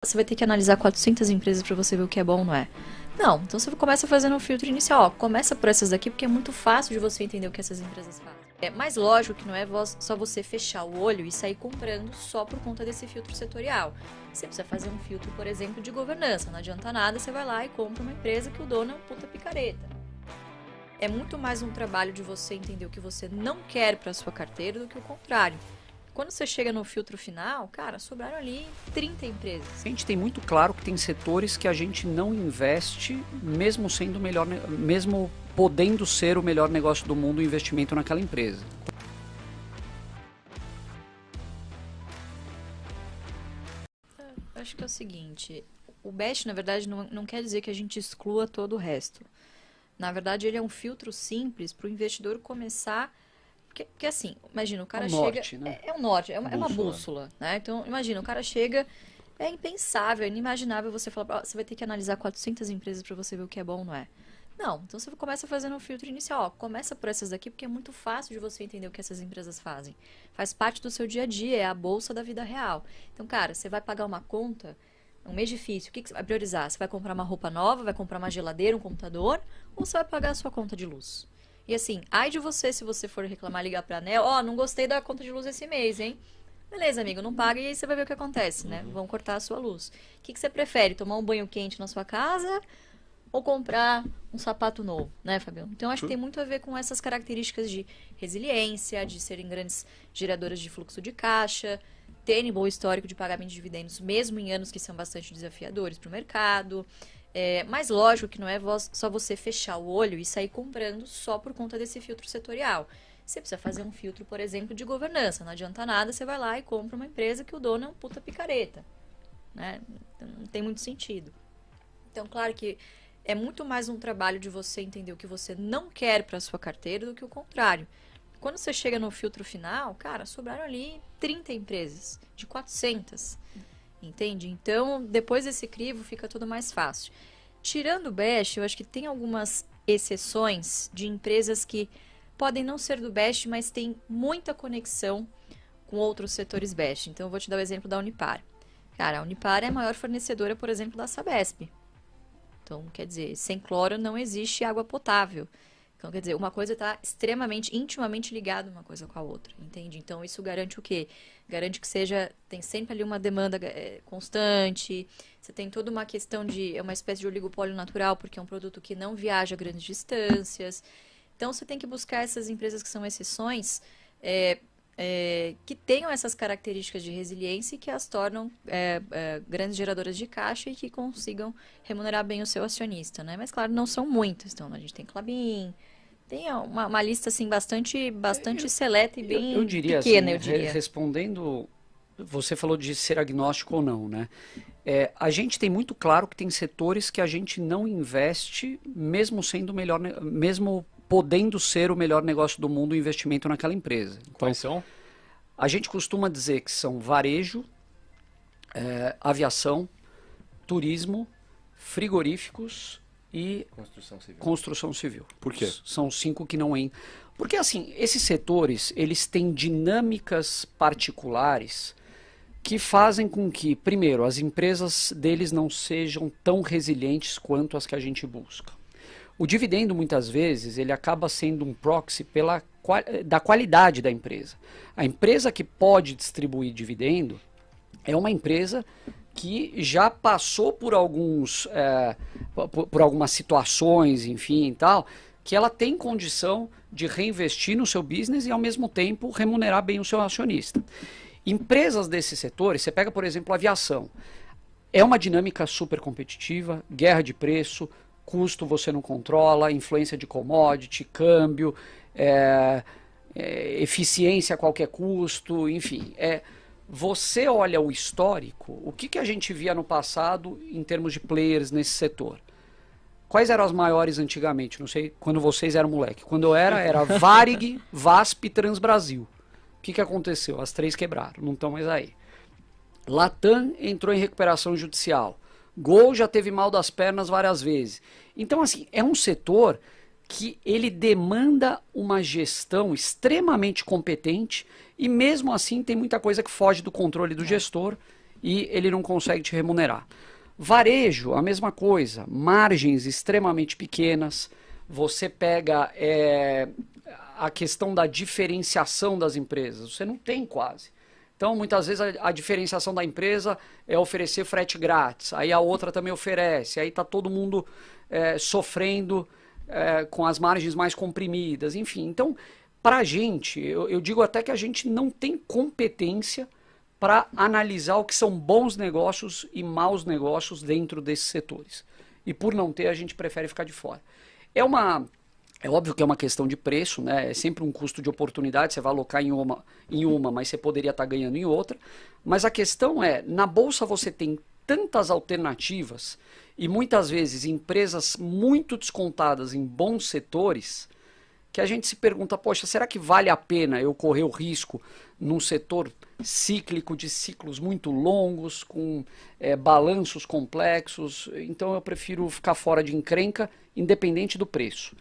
Você vai ter que analisar 400 empresas para você ver o que é bom ou não é. Não, então você começa fazendo um filtro inicial. Ó, começa por essas daqui porque é muito fácil de você entender o que essas empresas fazem. É mais lógico que não é só você fechar o olho e sair comprando só por conta desse filtro setorial. Você precisa fazer um filtro, por exemplo, de governança. Não adianta nada, você vai lá e compra uma empresa que o dono é um puta picareta. É muito mais um trabalho de você entender o que você não quer para sua carteira do que o contrário. Quando você chega no filtro final, cara, sobraram ali 30 empresas. A gente tem muito claro que tem setores que a gente não investe, mesmo sendo o melhor, mesmo podendo ser o melhor negócio do mundo, o investimento naquela empresa. Acho que é o seguinte, o BEST, na verdade, não quer dizer que a gente exclua todo o resto. Na verdade, ele é um filtro simples para o investidor começar. Porque assim, imagina, o cara chega. Norte, né? É um norte, é uma bússola, né? Então, imagina, o cara chega. É impensável, é inimaginável você falar, ó, você vai ter que analisar 400 empresas para você ver o que é bom ou não é. Não, então você começa fazendo um filtro inicial. Ó, começa por essas daqui porque é muito fácil de você entender o que essas empresas fazem. Faz parte do seu dia a dia, é a bolsa da vida real. Então, cara, você vai pagar uma conta, é um mês difícil, o que você vai priorizar? Você vai comprar uma roupa nova, vai comprar uma geladeira, um computador, ou você vai pagar a sua conta de luz? E assim, ai de você se você for reclamar, ligar pra ANEEL, ó, não gostei da conta de luz esse mês, hein? Beleza, amigo, não paga e aí você vai ver o que acontece, né? Vão cortar a sua luz. O que você prefere? Tomar um banho quente na sua casa ou comprar um sapato novo, né, Fabiano? Então, acho que tem muito a ver com essas características de resiliência, de serem grandes geradoras de fluxo de caixa, terem bom histórico de pagamento de dividendos, mesmo em anos que são bastante desafiadores para o mercado. Mas lógico que não é só você fechar o olho e sair comprando só por conta desse filtro setorial. Você precisa fazer um filtro, por exemplo, de governança. Não adianta nada, você vai lá e compra uma empresa que o dono é um puta picareta. Né? Não tem muito sentido. Então, claro que é muito mais um trabalho de você entender o que você não quer para sua carteira do que o contrário. Quando você chega no filtro final, cara, sobraram ali 30 empresas, de 400. Entende? Então, depois desse crivo, fica tudo mais fácil. Tirando o BEST, eu acho que tem algumas exceções de empresas que podem não ser do BEST, mas têm muita conexão com outros setores BEST. Então, eu vou te dar o exemplo da Unipar. Cara, a Unipar é a maior fornecedora, por exemplo, da Sabesp. Então, quer dizer, sem cloro não existe água potável. Então, quer dizer, uma coisa está extremamente, intimamente ligada uma coisa com a outra, entende? Então, isso garante o quê? Garante que tem sempre ali uma demanda constante, você tem toda uma questão é uma espécie de oligopólio natural, porque é um produto que não viaja grandes distâncias. Então, você tem que buscar essas empresas que são exceções, que tenham essas características de resiliência e que as tornam grandes geradoras de caixa e que consigam remunerar bem o seu acionista, né? Mas, claro, não são muitas. Então, a gente tem Klabin, tem uma lista, assim, bastante seleta e bem eu diria pequena, assim, eu diria. respondendo, você falou de ser agnóstico ou não, né? A gente tem muito claro que tem setores que a gente não investe, mesmo sendo o melhor, mesmo podendo ser o melhor negócio do mundo, o investimento naquela empresa. Então, Quais são? a gente costuma dizer que são varejo, aviação, turismo, frigoríficos e Construção civil. construção civil. Por quê? São os 5 que não entram. Porque assim, esses setores, eles têm dinâmicas particulares que fazem com que, primeiro, as empresas deles não sejam tão resilientes quanto as que a gente busca. O dividendo, muitas vezes, ele acaba sendo um proxy da qualidade da empresa. A empresa que pode distribuir dividendo é uma empresa que já passou por algumas situações, enfim, e tal, que ela tem condição de reinvestir no seu business e, ao mesmo tempo, remunerar bem o seu acionista. Empresas desse setor, você pega, por exemplo, a aviação. É uma dinâmica super competitiva, guerra de preço, custo você não controla, influência de commodity, câmbio, eficiência a qualquer custo, enfim. Você olha o histórico, o que a gente via no passado em termos de players nesse setor? Quais eram as maiores antigamente? Não sei, quando vocês eram moleque. Quando eu era Varig, VASP e Transbrasil. O que aconteceu? As 3 quebraram, não estão mais aí. Latam entrou em recuperação judicial. Gol já teve mal das pernas várias vezes. Então, assim, é um setor que ele demanda uma gestão extremamente competente e mesmo assim tem muita coisa que foge do controle do gestor e ele não consegue te remunerar. Varejo, a mesma coisa, margens extremamente pequenas, você pega a questão da diferenciação das empresas, você não tem quase. Então, muitas vezes a diferenciação da empresa é oferecer frete grátis, aí a outra também oferece, aí está todo mundo sofrendo com as margens mais comprimidas, enfim. Então, para a gente, eu digo até que a gente não tem competência para analisar o que são bons negócios e maus negócios dentro desses setores. E por não ter, a gente prefere ficar de fora. É óbvio que é uma questão de preço, né? É sempre um custo de oportunidade, você vai alocar em uma, mas você poderia estar ganhando em outra. Mas a questão é, na Bolsa você tem tantas alternativas e muitas vezes empresas muito descontadas em bons setores, que a gente se pergunta, poxa, será que vale a pena eu correr o risco num setor cíclico de ciclos muito longos, com balanços complexos? Então eu prefiro ficar fora de encrenca, independente do preço.